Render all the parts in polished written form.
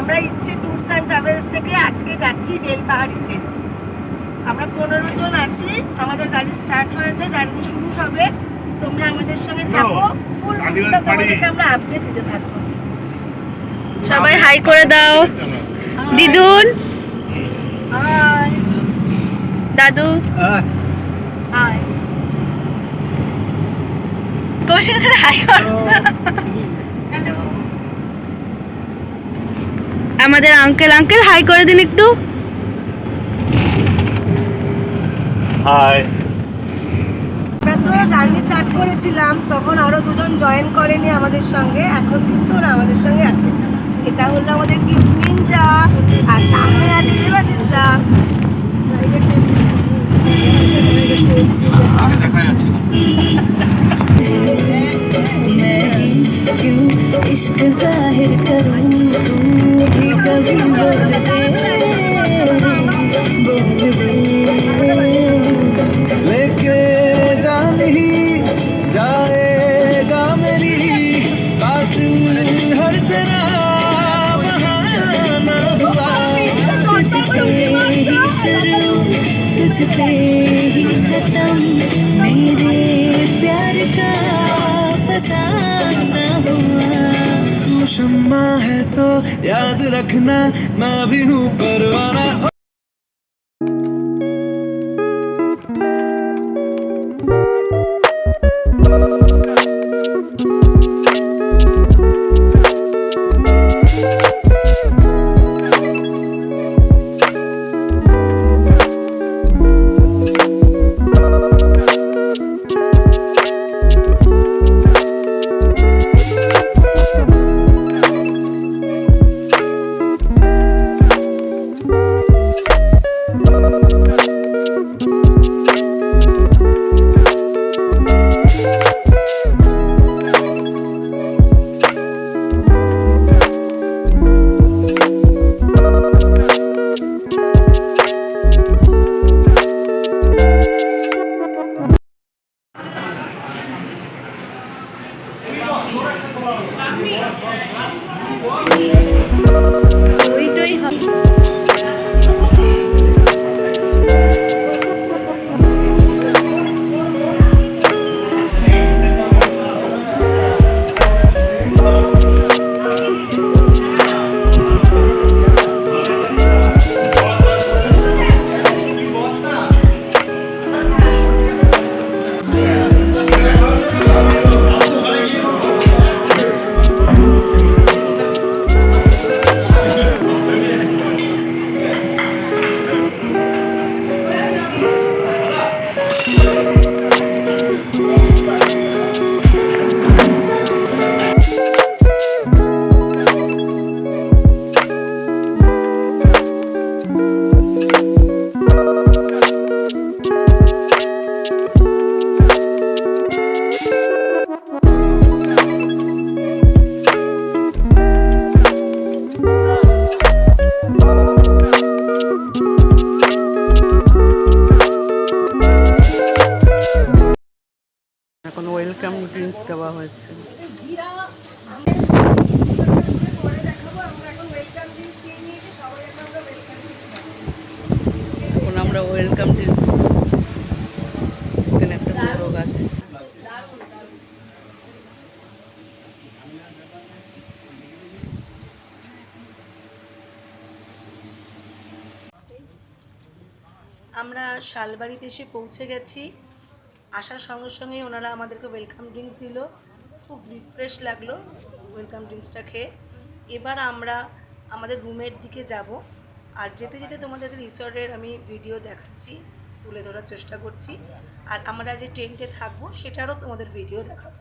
আমরা ইচ্ছে tours and travels থেকে আজকে যাচ্ছি বেলপাহাড়িতে। আমরা 15 জন আছি, আমাদের গাড়ি স্টার্ট হয়েছে, জার্নি শুরু হবে। তোমরা আমাদের সঙ্গে থাকো, ফুল ট্যুরটা তোমাদেরকে আমরা আপডেট দিতে থাকবো। সবাই হাই করে দাও। দিদুন, হাই। দাদু, হাই। কৌশিক হাই কর। হ্যালো। আমাদের আঙ্কেল হাই করে দিন একটু। হাই। আমরা তো জার্নি স্টার্ট করেছিলাম, তখন আরো দুজন জয়েন করেনি আমাদের সঙ্গে। এখন কিন্তু ওরা আমাদের সঙ্গে আছে। এটা হলো আমাদের কিউট নিনজা, আর সামনে আছে দেবাশিস দা। আমি দেখা যাচ্ছে না। इश्क जाहिर करूं तू भी कभी बोल दे लेके जान ही जाएगा मेरी कातिल हर तेरा बहाना हुआ तुझसे ही शुरू तुझ पे ही खत्म मेरे प्यार का फसाना हुआ तू शम्मा है तो याद रखना मैं भी हूँ परवाना ওইটাই হবে। এখন ওয়েলকাম ড্রিঙ্কস দেওয়া হয়েছে। এখন আমরা ওয়েলকাম ড্রিঙ্কস, এখানে একটা মোরগ আছে। আমরা শালবাড়িতে এসে পৌঁছে গেছি। আসার সঙ্গে সঙ্গেই ওনারা আমাদেরকে ওয়েলকাম ড্রিঙ্কস দিল, খুব রিফ্রেশ লাগলো ওয়েলকাম ড্রিঙ্কসটা খেয়ে। এবার আমরা আমাদের রুমের দিকে যাব, আর যেতে যেতে তোমাদেরকে রিসর্টের আমি ভিডিও দেখাচ্ছি, তুলে ধরার চেষ্টা করছি। আর আমরা যে টেন্টে থাকবো সেটারও তোমাদের ভিডিও দেখাবো।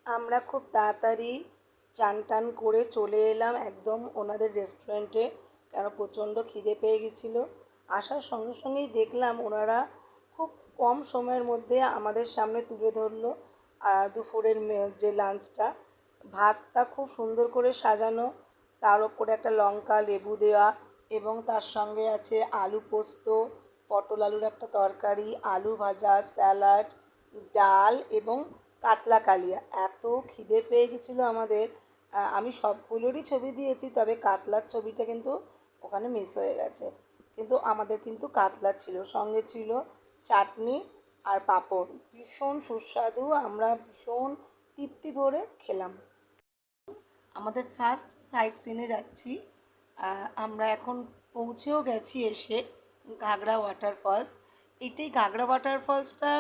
আমরা খুব তাড়াতাড়ি চান টান করে চলে এলাম একদম ওনাদের রেস্টুরেন্টে, কেন প্রচণ্ড খিদে পেয়ে গেছিলো। আসার সঙ্গে সঙ্গেই দেখলাম ওনারা খুব কম সময়ের মধ্যে আমাদের সামনে তুলে ধরলো দুপুরের যে লাঞ্চটা। ভাতটা খুব সুন্দর করে সাজানো, তার ওপরে একটা লঙ্কা লেবু দেওয়া, এবং তার সঙ্গে আছে আলু পোস্ত, পটল আলুর একটা তরকারি, আলু ভাজা, স্যালাড, ডাল এবং কাতলা কালিয়া। এত খিদে পেয়ে গেছিলো আমাদের, আমি সবগুলোরই ছবি দিয়েছি, তবে কাতলার ছবিটা কিন্তু ওখানে মিস হয়ে গেছে। কিন্তু আমাদের কিন্তু কাতলা ছিল, সঙ্গে ছিল চাটনি আর পাঁপড়। ভীষণ সুস্বাদু, আমরা ভীষণ তৃপ্তি ভরে খেলাম। আমাদের ফার্স্ট সাইট সিনে যাচ্ছি। আমরা এখন পৌঁছেও গেছি এসে ঘাগড়া ওয়াটারফলস। এটাই ঘাগড়া ওয়াটারফলসটা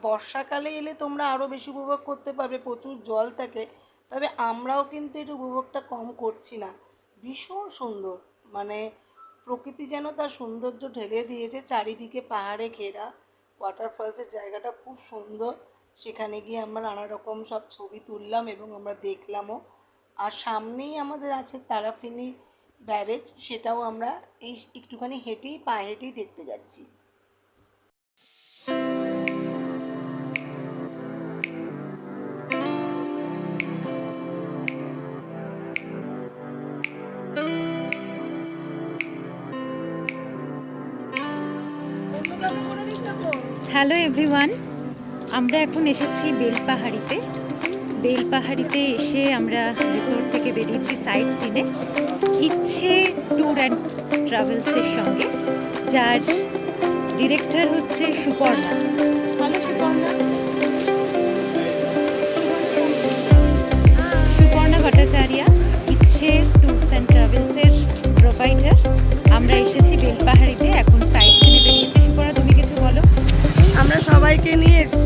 বর্ষাকালে এলে তোমরা আরও বেশি উপভোগ করতে পারবে, প্রচুর জল থাকে। তবে আমরাও কিন্তু একটু উপভোগটা কম করছি না। ভীষণ সুন্দর, মানে প্রকৃতি যেন তার সৌন্দর্য ঢেলে দিয়েছে, চারিদিকে পাহাড়ে ঘেরা। ওয়াটারফলসের জায়গাটা খুব সুন্দর, সেখানে গিয়ে আমরা নানা রকম সব ছবি তুললাম এবং আমরা দেখলামও। আর সামনেই আমাদের আছে তারাফিনি ব্যারেজ, সেটাও আমরা এই একটুখানি পায়ে হেঁটেই দেখতে যাচ্ছি। হ্যালো এভরিওয়ান, আমরা এখন এসেছি বেলপাহাড়িতে। বেলপাহাড়িতে এসে আমরা রিসোর্ট থেকে বেরিয়েছি সাইট সিনে ইচ্ছে ট্যুর অ্যান্ড ট্রাভেলসের সঙ্গে, যার ডিরেক্টর হচ্ছে সুপর্ণা। হ্যালো সুপর্ণা। সুপর্ণা ভট্টাচার্য, ইচ্ছে ট্যুরস অ্যান্ড ট্রাভেলসের প্রোভাইডার। আমরা এসেছি বেলপাহাড়িতে, এখন সাইট সিনে বেরিয়েছি। সুপর্ণা, তুমি কিছু বলো। আমরা সবাইকে নিয়ে এসেছি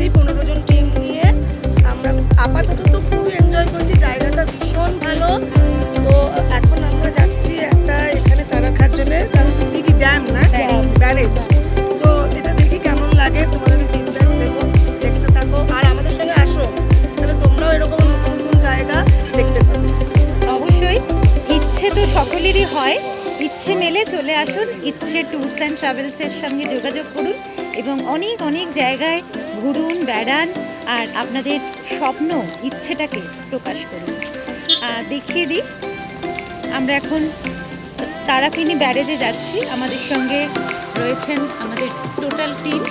চলে আসুন, ইচ্ছে ট্যুরস অ্যান্ড ট্রাভেলসের সঙ্গে যোগাযোগ করুন এবং অনেক অনেক জায়গায় ঘুরুন, বেড়ান আর আপনাদের স্বপ্ন ইচ্ছেটাকে প্রকাশ করুন। দেখিয়ে দিই, আমরা এখন তারাপিনি ব্যারেজে যাচ্ছি। আমাদের সঙ্গে রয়েছেন আমাদের total team.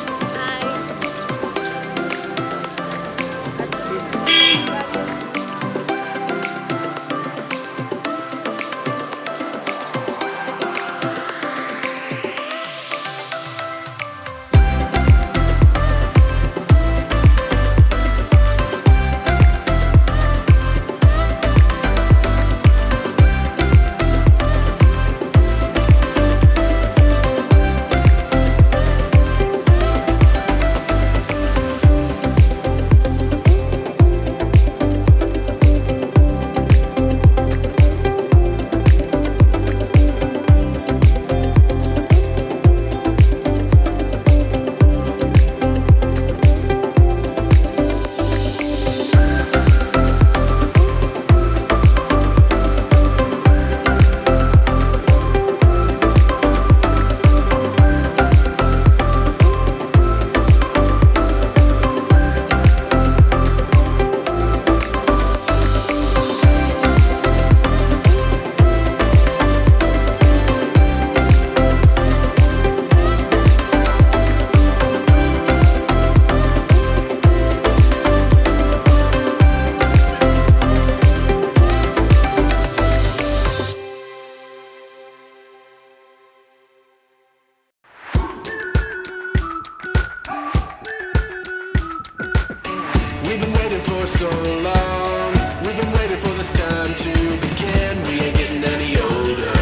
We've been waiting for so long. We've been waiting for this time to begin. We ain't getting any older.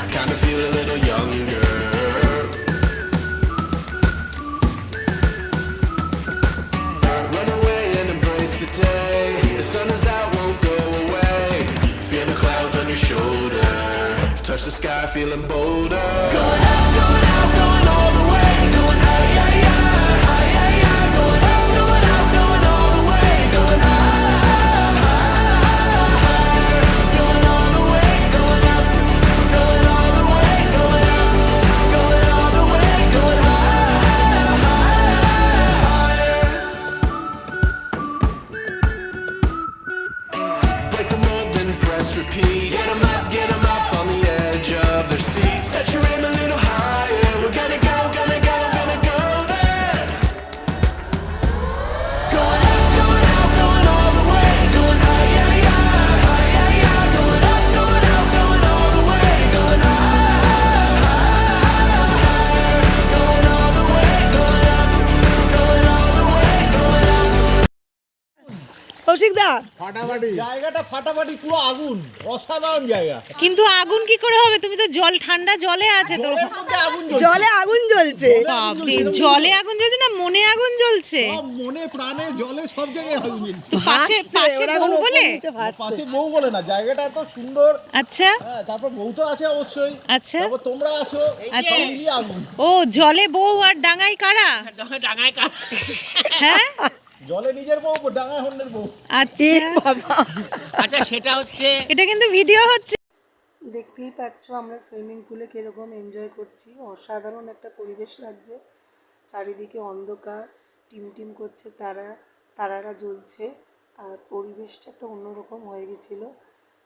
I kinda feel a little younger. Run away and embrace the day. The sun is out, won't go away. Feel the clouds on your shoulder. Touch the sky, feeling bolder. Going out, going out, going all the way. Going high, high, high, high, high, high. Going out, going out, going all the way. Going high, high, high. Going all the way, going up. Going all the way, going up. Going all the way, going high, higher. Break the mold, then press repeat. Get 'em up on the edge of their seats. Set your aim a little higher. We're gonna go, gonna go, gonna go there. Going up, going out, going all the way. Going high, high, high, high, high, high. Going up, going out, going all the way. Going high, high, higher. Going all the way, going up. Going all the way, going up. Kaushik da, জায়গাটা ফাটাফাটি, পুরো আগুন, অসাধারণ জায়গা। কিন্তু আগুন কি করে হবে? তুমি তো জল, ঠান্ডা জলে আছে তো। জলের মধ্যে আগুন জ্বলছে। জলে আগুন জ্বলছে। বাপরে, জলে আগুন জ্বলছে না মনে আগুন জ্বলছে? সব মনে প্রাণে জলে সব জায়গায় আগুন জ্বলছে। তো পাশে পাশে বউ বলে? পাশে বউ বলে না, জায়গাটা এত সুন্দর। আচ্ছা হ্যাঁ, তারপর বউ তো আছে অবশ্যই। আচ্ছা তারপর তোমরা আছো, আচ্ছা। সব মিলিয়ে আগুন। ও, জলে বউ আর ডাঙায় কারা? হ্যাঁ, জলে নিজের বউ, ডাঙায় অন্যের বউ। আচ্ছা আচ্ছা, সেটা হচ্ছে এটা কিন্তু ভিডিও হচ্ছে। দেখতেই পাচ্ছ আমরা সুইমিং পুলে কীরকম এনজয় করছি। অসাধারণ একটা পরিবেশ লাগছে, চারিদিকে অন্ধকার, টিম টিম করছে তারারা জ্বলছে, আর পরিবেশটা একটা অন্যরকম হয়ে গেছিলো।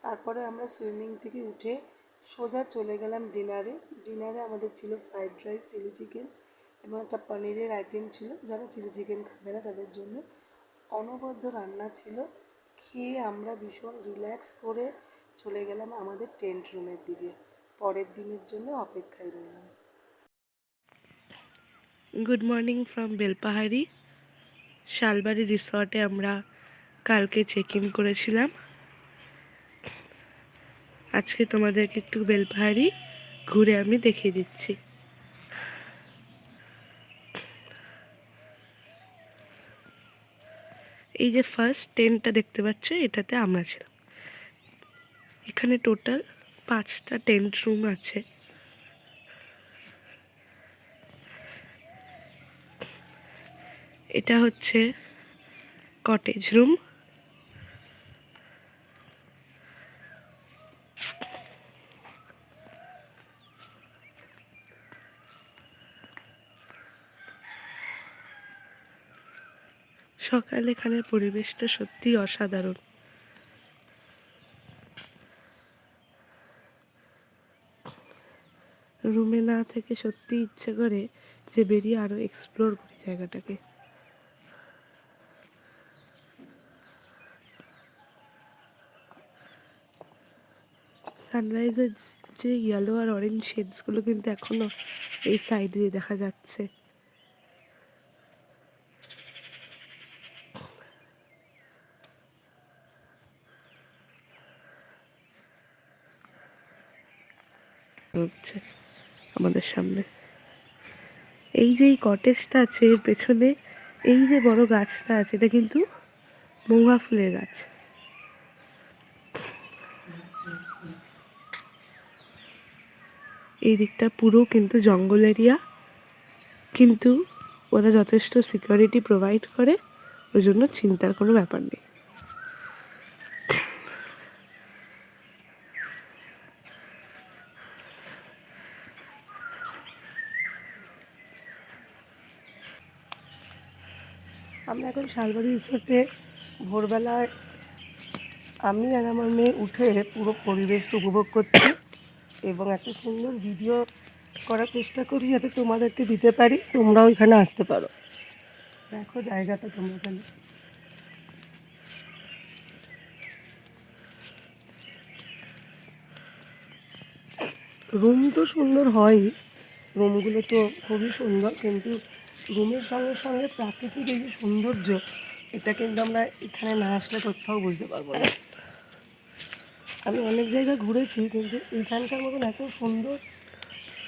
তারপরে আমরা সুইমিং থেকে উঠে সোজা চলে গেলাম ডিনারে আমাদের ছিল ফ্রাইড রাইস, চিলি চিকেন এবং একটা পনিরের আইটেম ছিল। যারা চিলি চিকেন খাবে না তাদের জন্য অনবদ্য রান্না ছিল। খেয়ে আমরা ভীষণ রিল্যাক্স করে চলে গেলাম আমাদের টেন্ট রুমের দিকে, পরের দিনের জন্য অপেক্ষায় রইলাম। Good morning from Belpahari. Salbari রিসর্টে আমরা কালকে চেক ইন করেছিলাম। আজকে তোমাদেরকে একটু বেলপাহাড়ি ঘুরে আমি দেখিয়ে দিচ্ছি। এই যে ফার্স্ট টেন্টটা দেখতে পাচ্ছ, এটাতে আমরা ছিলাম। এখানে টোটাল 5টা টেন্ট রুম আছে। এটা হচ্ছে কটেজ রুম। সকালে এখানের পরিবেশটা সত্যিই অসাধারণ। রুমে না থেকে সত্যি ইচ্ছে করে যে বেরিয়ে আরো এক্সপ্লোর করি জায়গাটাকে। সানরাইজের যে ইয়েলো আর অরেঞ্জ শেডসগুলো কিন্তু এখনো এই সাইড দিয়ে দেখা যাচ্ছে। হচ্ছে আমাদের সামনে এই যে এই কটেজটা আছে, এর পেছনে এই যে বড় গাছটা আছে, এটা কিন্তু মৌয়া ফুলের গাছ। এই দিকটা পুরো কিন্তু জঙ্গল এরিয়া, কিন্তু ওরা যথেষ্ট সিকিউরিটি প্রোভাইড করে, ওই জন্য চিন্তার কোনো ব্যাপার নেই। আমরা এখন শালবাড়ি রিসোর্টে ভোরবেলায় আমি আর আমার মেয়ে উঠে পুরো পরিবেশটা উপভোগ করছি এবং একটা সুন্দর ভিডিও করার চেষ্টা করছি যাতে তোমাদেরকে দিতে পারি, তোমরাও এখানে আসতে পারো। দেখো জায়গাটা তোমরা এখানে। রুম তো সুন্দর হয়ই, রুমগুলো তো খুবই সুন্দর, কিন্তু রুমের সঙ্গে সঙ্গে প্রাকৃতিক এই যে সৌন্দর্য, এটা কিন্তু আমরা এখানে না আসলে কোথাও বুঝতে পারবো না। আমি অনেক জায়গায় ঘুরেছি, কিন্তু এইখানকার মতন এত সুন্দর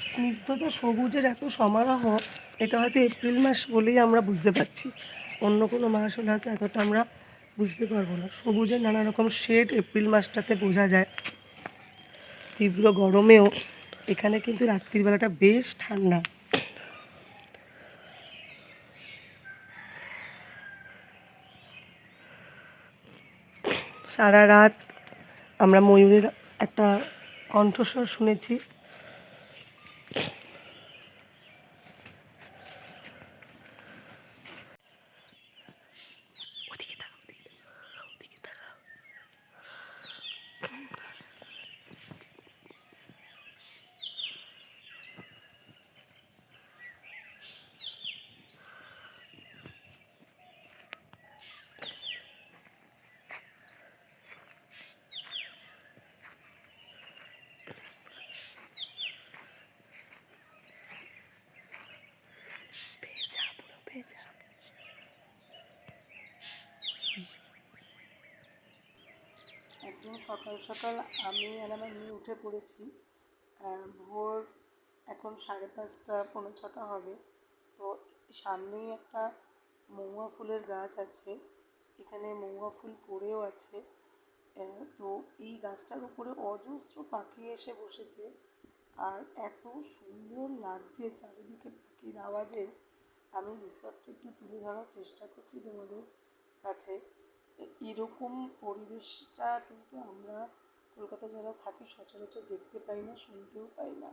স্নিগ্ধতা, সবুজের এত সমারোহ, এটা হয়তো এপ্রিল মাস বলেই আমরা বুঝতে পারছি। অন্য কোনো মাস হলে হয়তো এতটা আমরা বুঝতে পারবো না। সবুজের নানা রকম শেড এপ্রিল মাসটাতে বোঝা যায়। তীব্র গরমেও এখানে কিন্তু রাত্রিবেলাটা বেশ ঠান্ডা। সারা রাত আমরা ময়ূরের একটা কণ্ঠস্বর শুনেছি। একদম সকাল সকাল আমি আর আমার মেয়ে উঠে পড়েছি। ভোর এখন 5:30 পৌনে 6টা হবে। তো সামনেই একটা মৌয়া ফুলের গাছ আছে, এখানে মৌয়া ফুল পড়েও আছে। তো এই গাছটার উপরে অজস্র পাখি এসে বসেছে, আর এত সুন্দর লাগছে চারিদিকে পাখির আওয়াজে। আমি রিসর্টটা একটু তুলে ধরার চেষ্টা করছি তোমাদের কাছে। এরকম পরিবেশটা কিন্তু আমরা কলকাতা যারা থাকি সচরাচর দেখতে পাই না, শুনতেও পাই না।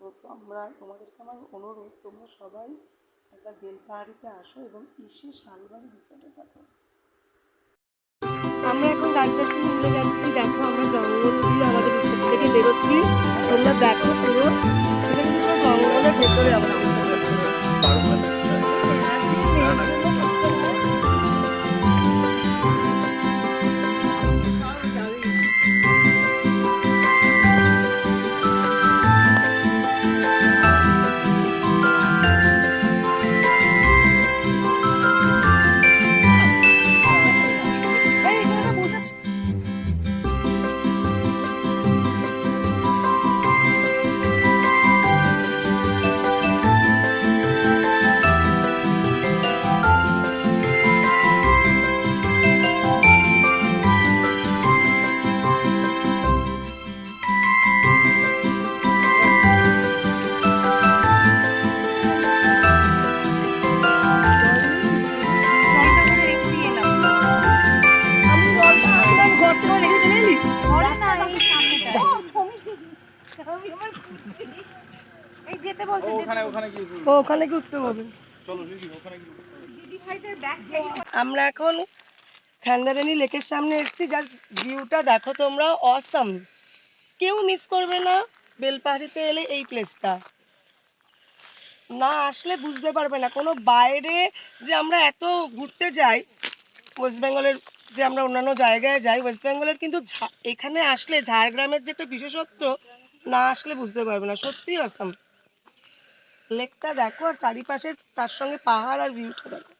তো আমরা তোমাদেরকে আমার অনুরোধ, তোমরা সবাই একবার বেলপাহাড়িতে আসো এবং এসে শালবাড়ি রিসর্টে থাকো। আমরা এখন গাড়িটা নিয়ে যাচ্ছি, দেখো আমরা জঙ্গল দিয়ে আমাদের রিসর্ট থেকে বেরোচ্ছি। তোমরা দেখো পুরো এটা কিন্তু জঙ্গলের ভেতরে আমরা এই যেতে বলছে ওখানে গিয়ে ওখানে কি উঠতে হবে। চলো দিদি ওখানে গিয়ে আমরা এখন খান্দারানি লেকের সামনে এসেছি। জাস্ট ভিউটা দেখো তোমরা, অসাম। কেউ মিস করবে না বেলপাহাড়িতে এলে এই প্লেসটা। না আসলে বুঝতে পারবে না কোনো বাইরে যে আমরা এত ঘুরতে যাই ওয়েস্ট বেঙ্গলের, যে আমরা অন্যান্য জায়গায় যাই ওয়েস্ট বেঙ্গলের, কিন্তু এখানে আসলে ঝাড়গ্রামের যে একটা বিশেষত্ব না আসলে বুঝতে পারবে না। সত্যি অসাম। লেকটা দেখো আর চারিপাশে তার সঙ্গে পাহাড় আর ভিউটা দেখো।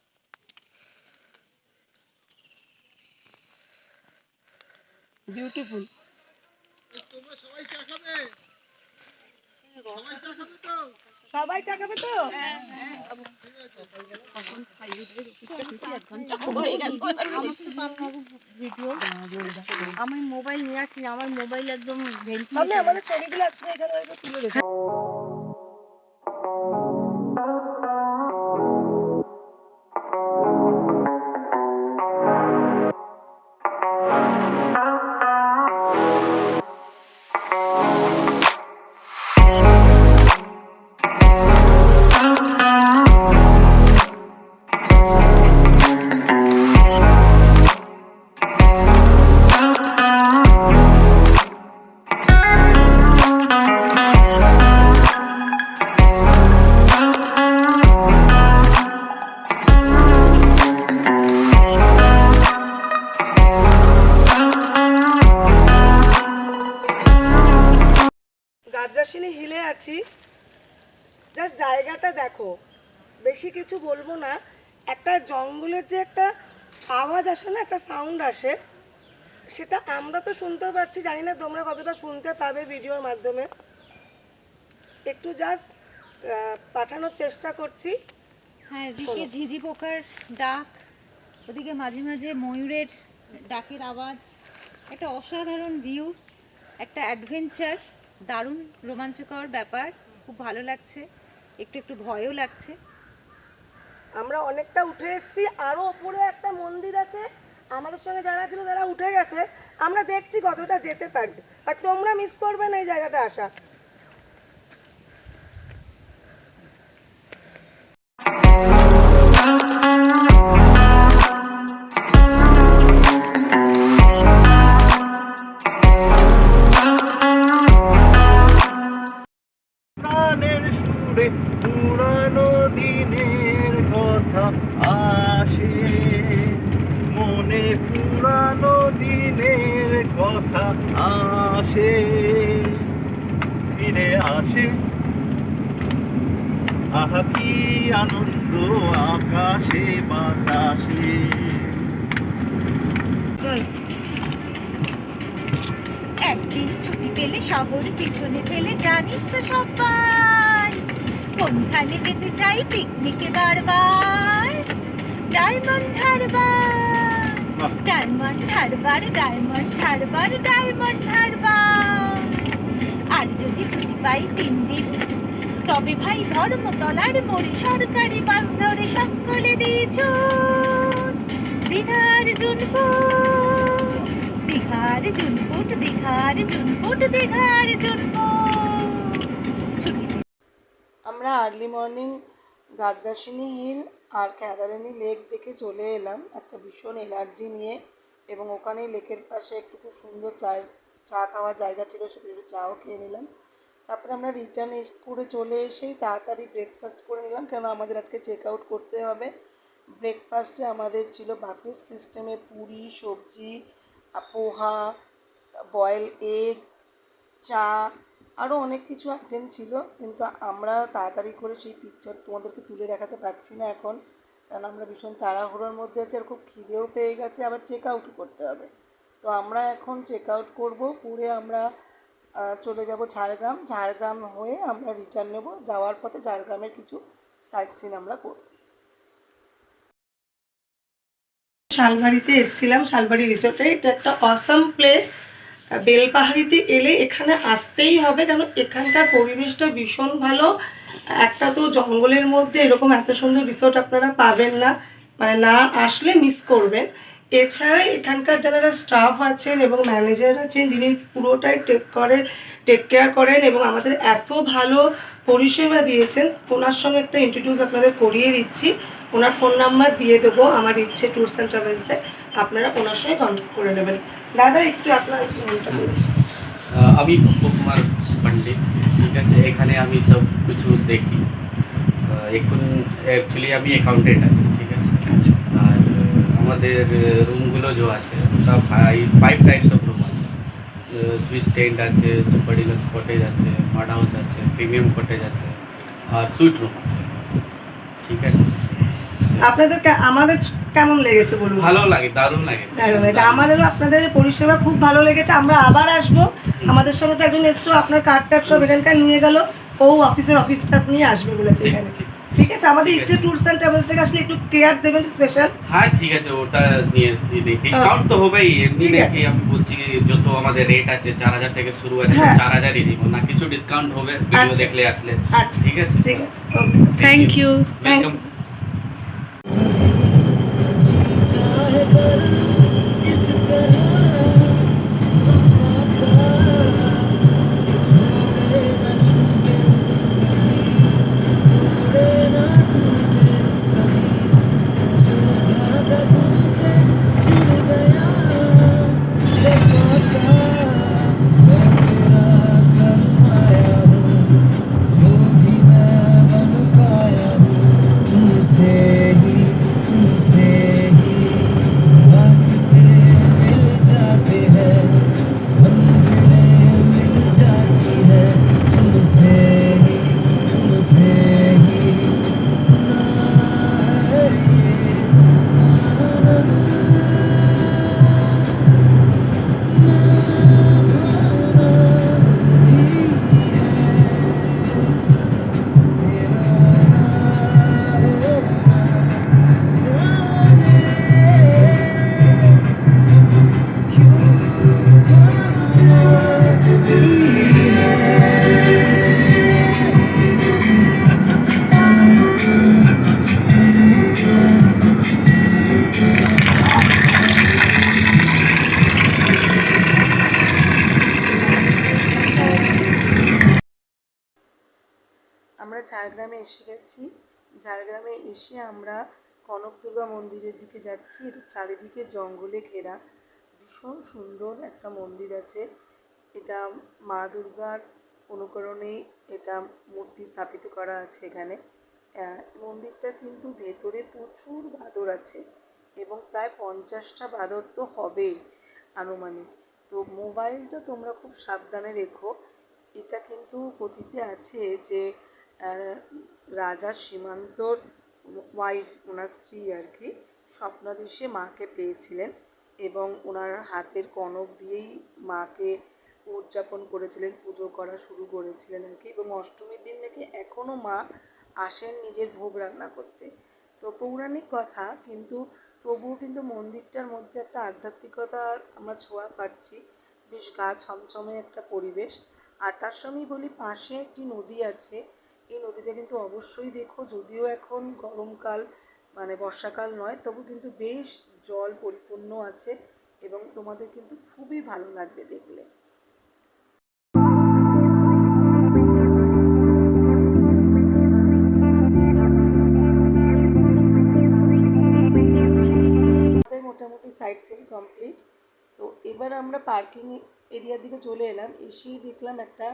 বিউটিফুল। সবাই চা খাবে তো? আমি মোবাইল নিয়ে আসি, আমার মোবাইল একদম আমি আমাদের ছবিগুলো একসাথে এখানে হয়তো তুলে রেখে গাজরাসিনী হিলে আছি। জাস্ট জায়গাটা দেখো, বেশি কিছু বলবো না। একটা জঙ্গলের যে একটা আওয়াজ আসে না, একটা সাউন্ড আসে, সেটা আমরা তো শুনতে পাচ্ছি, জানি না তোমরা কতটা শুনতে পাবে ভিডিওর মাধ্যমে। একটু জাস্ট পাঠানোর চেষ্টা করছি। হ্যাঁ, এদিকে ঝিঝি পোকার ডাক, ওদিকে মাঝে মাঝে ময়ূরের ডাকের আওয়াজ। একটা অসাধারণ ভিউ, একটা অ্যাডভেঞ্চার, দারুণ রোমাঞ্চকর ব্যাপার। খুব ভালো লাগছে, একটু একটু ভয়ও লাগছে। আমরা অনেকটা উঠে এসেছি, আরো উপরে একটা মন্দির আছে। আমাদের সঙ্গে যারা ছিল তারা উঠে গেছে, আমরা দেখছি কতটা যেতে পারি। আর তোমরা মিস করবে না এই জায়গাটা আসা। প্রাণের সুরে পুরানো দিনের কথা আসে মনে, পুরানো দিনের কথা আসে, ফিরে আসে। আহা কি আনন্দ আকাশে বাতাসে। একদিন ছুটি পেলে শহর পিছনে ফেলে জানিস তো সবাই কোনখানে যেতে চাই পিকনিকে বারবার। Diamond Harbour, Diamond Harbour, Diamond Harbour, Diamond Harbour. আর যদি ছুটি পাই 3 দিন, তবে ভাই ধর্মতলার মোড়ে সরকারি বাস ধরে সকলে দিয়েছো দীঘার জুনপুট, দীঘার জুনপুট, দীঘার জুনপুট, দীঘার জুনপুট। ছুটি আমরা আর্লি মর্নিং গাজরাসিনী হিল আর ক্যাদারানি লেক দেখে চলে এলাম একটা ভীষণ এনার্জি নিয়ে। এবং ওখানেই লেকের পাশে একটু খুব সুন্দর চা খাওয়ার জায়গা ছিল, সেখানে একটু চাও খেয়ে নিলাম। তারপরে আমরা রিটার্ন করে চলে এসেই তাড়াতাড়ি ব্রেকফাস্ট করে নিলাম, কেন আমাদের আজকে চেক আউট করতে হবে। ব্রেকফাস্টে আমাদের ছিল বাফেট সিস্টেমে পুরি, সবজি, পোহা, বয়েল এগ, চা, আরও অনেক কিছু আইটেম ছিল। কিন্তু আমরা তাড়াতাড়ি করে সেই পিকচার তোমাদেরকে তুলে দেখাতে পারছি না এখন, কারণ আমরা ভীষণ তাড়াহুড়োর মধ্যে আছি আর খুব খিদেও পেয়ে গেছে, আবার চেক আউটও করতে হবে। তো আমরা এখন চেক আউট করবো, করে আমরা চলে যাব ঝাড়গ্রাম। ঝাড়গ্রাম হয়ে আমরা রিটার্ন নেব। যাওয়ার পথে ঝাড়গ্রামের কিছু সাইট সিন আমরা করব। শালবাড়িতে এসেছিলাম, শালবাড়ি রিসোর্টে। এটা একটা অসাম প্লেস। বেলপাহাড়িতে এলে এখানে আসতেই হবে, কারণ এখানকার পরিবেশটা ভীষণ ভালো। একটা তো জঙ্গলের মধ্যে এরকম এত সুন্দর রিসোর্ট আপনারা পাবেন না, মানে না আসলে মিস করবেন। এছাড়া এখানকার যারা স্টাফ আছেন এবং ম্যানেজার আছেন যিনি পুরোটাই টেক কেয়ার করেন এবং আমাদের এত ভালো পরিষেবা দিয়েছেন, ওনার সঙ্গে একটা ইন্ট্রোডিউস আপনাদের করিয়ে দিচ্ছি। ওনার ফোন নাম্বার দিয়ে দেবো আমার ইচ্ছে ট্যুরস অ্যান্ড ট্রাভেলসে, আপনারা ওনার সঙ্গে কন্ট্যাক্ট করে নেবেন। দাদা একটু আপনার নামটা বলুন। আমি পপ্পু কুমার পণ্ডিত, ঠিক আছে। এখানে আমি সব কিছু দেখি। এখন অ্যাকচুয়ালি আমি অ্যাকাউন্টেন্ট আছি, ঠিক আছে। আচ্ছা আর আমাদের রুমগুলো যে আছে ওটা ফাইভ টাইপস অফ রুম আছে। সুইস টেন্ট আছে, সুপার ডিলাক্স কটেজ আছে, মাড হাউস আছে, প্রিমিয়াম কটেজ আছে, আর সুইট রুম আছে, ঠিক আছে। আপনাদের আমাদের কেমন লেগেছে বলুন? ভালো লাগে, দারুণ লাগে। দারুণ হয়েছে, আমাদেরও আপনাদের পরিষেবা খুব ভালো লেগেছে। আমরা আবার আসবো। আমাদের সঙ্গে তো একজন এসছো, আপনার কার্ড টার্ড সব এখানকার নিয়ে গেল, ও অফিস স্টাফ নিয়ে আসবে বলেছে ঠিক, এখানে। ঠিক, ঠিক আছে, আমাদের ঠিক ইচ্ছে আছে। ট্যুরস অ্যান্ড ট্রাভেলস থেকে আসলে একটু কেয়ার দেবেন স্পেশাল। হ্যাঁ ঠিক আছে, ওটা নিয়ে ডিসকাউন্ট তো হবেই। এমনি ঠিক আছে। নাকি আমি বলছি যত আমাদের রেট আছে 4000 থেকে শুরু আছে, হ্যাঁ। 4000ই দিব না, কিছু ডিসকাউন্ট হবে ভিডিও আচ্ছা। দেখলে আসলে। আচ্ছা ঠিক আছে, ঠিক আছে, থ্যাংক ইউ। ওয়েলকাম। আমরা ঝাড়গ্রামে এসে গেছি। ঝাড়গ্রামে এসে আমরা কনক দুর্গা মন্দিরের দিকে যাচ্ছি। এটা চারিদিকে জঙ্গলে ঘেরা, ভীষণ সুন্দর একটা মন্দির আছে। এটা মা দুর্গার অনুকরণেই এটা মূর্তি স্থাপিত করা আছে এখানে। মন্দিরটা কিন্তু ভেতরে প্রচুর বাঁদর আছে এবং প্রায় 50টা বাঁদর তো হবেই আনুমানিক। তো মোবাইলটা তোমরা খুব সাবধানে রেখো। এটা কিন্তু কথিতে আছে যে রাজা সীমান্তর ওয়াইফ, ওনার স্ত্রী আর কি, স্বপ্নাদেশে মাকে পেয়েছিলেন এবং ওনার হাতের কনক দিয়েই মাকে উদযাপন করেছিলেন, পুজো করা শুরু করেছিলেন আর কি। এবং অষ্টমীর দিন নাকি এখনও মা আসেন নিজের ভোগ রান্না করতে। তো পৌরাণিক কথা, কিন্তু তবুও কিন্তু মন্দিরটার মধ্যে একটা আধ্যাত্মিকতার আমরা ছোঁয়া পাচ্ছি। বেশ গা ছমছমে একটা পরিবেশ। আর তার সঙ্গেই বলি, পাশে একটি নদী আছে। এই নদীটা কিন্তু অবশ্যই দেখো, যদিও এখন গরমকাল মানে বর্ষাকাল নয়, তবু কিন্তু বেশ জল পরিপূর্ণ আছে এবং তোমাদের কিন্তু খুবই ভালো লাগবে দেখলে। আমাদের মোটামুটি সাইট সিইং কমপ্লিট। তো এবার আমরা পার্কিং এরিয়ার দিকে চলে এলাম। এসেই দেখলাম একটা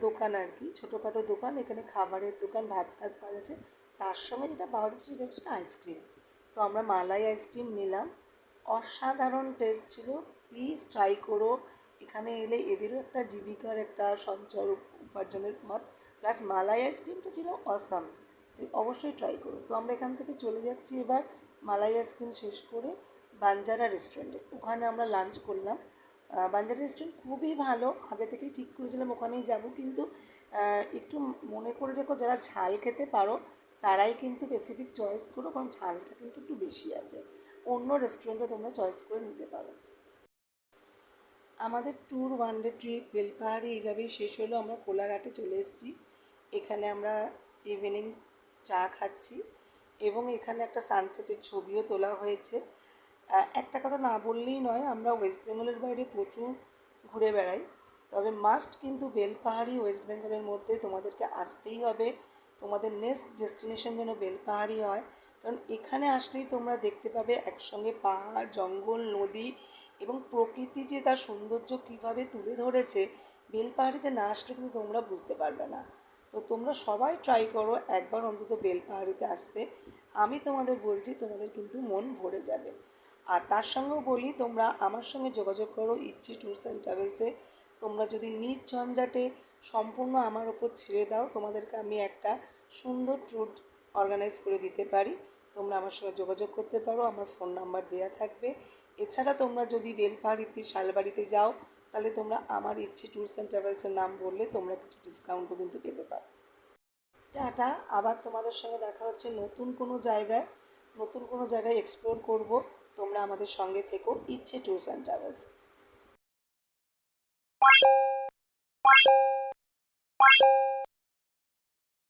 দোকান আর কি, ছোটোখাটো দোকান। এখানে খাবারের দোকান, ভাত টাত পাওয়া যাচ্ছে। তার সঙ্গে যেটা পাওয়া যাচ্ছে সেটা হচ্ছে আইসক্রিম। তো আমরা মালাই আইসক্রিম নিলাম, অসাধারণ টেস্ট ছিল। প্লিজ ট্রাই করো। এখানে এলে এদেরও একটা জীবিকার একটা সঞ্চয়, উপার্জনের পথ। প্লাস মালাই আইসক্রিমটা ছিল অসাম, তো অবশ্যই ট্রাই করো। তো আমরা এখান থেকে চলে যাচ্ছি এবার মালাই আইসক্রিম শেষ করে বাঞ্জারা রেস্টুরেন্টে। ওখানে আমরা লাঞ্চ করলাম। বাঞ্জারা রেস্টুরেন্ট খুবই ভালো, আগে থেকেই ঠিক করেছিলাম ওখানেই যাব। কিন্তু একটু মনে করে রেখো, যারা ঝাল খেতে পারো তারাই কিন্তু স্পেসিফিক চয়েস করো, কারণ ঝালটা কিন্তু একটু বেশি আছে। অন্য রেস্টুরেন্টে তোমরা চয়েস করে নিতে পারো। আমাদের tour one day trip Belpahari এইভাবেই শেষ হলো। আমরা কোলাঘাটে চলে এসেছি। এখানে আমরা ইভিনিং চা খাচ্ছি এবং এখানে একটা সানসেটের ছবিও তোলা হয়েছে। একটা কথা না বললেই নয়, আমরা ওয়েস্ট বেঙ্গলের বাইরে প্রচুর ঘুরে বেড়াই, তবে মাস্ট কিন্তু বেলপাহাড়ি ওয়েস্ট বেঙ্গলের মধ্যে তোমাদেরকে আসতেই হবে। তোমাদের নেক্সট ডেস্টিনেশন যেন বেলপাহাড়ি হয়, কারণ এখানে আসলেই তোমরা দেখতে পাবে একসঙ্গে পাহাড়, জঙ্গল, নদী এবং প্রকৃতি যে তার সৌন্দর্য কীভাবে তুলে ধরেছে, বেলপাহাড়িতে না আসলে কিন্তু তোমরা বুঝতে পারবে না। তো তোমরা সবাই ট্রাই করো একবার অন্তত বেলপাহাড়িতে আসতে। আমি তোমাদের বলছি, তোমাদের কিন্তু মন ভরে যাবে। আর তার সঙ্গেও বলি, তোমরা আমার সঙ্গে যোগাযোগ করো ইচ্ছে ট্যুরস অ্যান্ড ট্রাভেলসে। তোমরা যদি নির্ঝঞ্ঝাটে সম্পূর্ণ আমার ওপর ছেড়ে দাও, তোমাদেরকে আমি একটা সুন্দর ট্যুর অর্গানাইজ করে দিতে পারি। তোমরা আমার সঙ্গে যোগাযোগ করতে পারো, আমার ফোন নাম্বার দেওয়া থাকবে। এছাড়া তোমরা যদি বেলপাহাড়িতে শালবাড়িতে যাও, তাহলে তোমরা আমার ইচ্ছে ট্যুরস অ্যান্ড ট্রাভেলসের নাম বললে তোমরা কিছু ডিসকাউন্টও কিন্তু পেতে পারো। টাটা, আবার তোমাদের সঙ্গে দেখা হচ্ছে নতুন কোনো জায়গায় এক্সপ্লোর করব। তোমরা আমাদের সঙ্গে থেকো ইচ্ছে ট্যুরস অ্যান্ড ট্রাভেলস।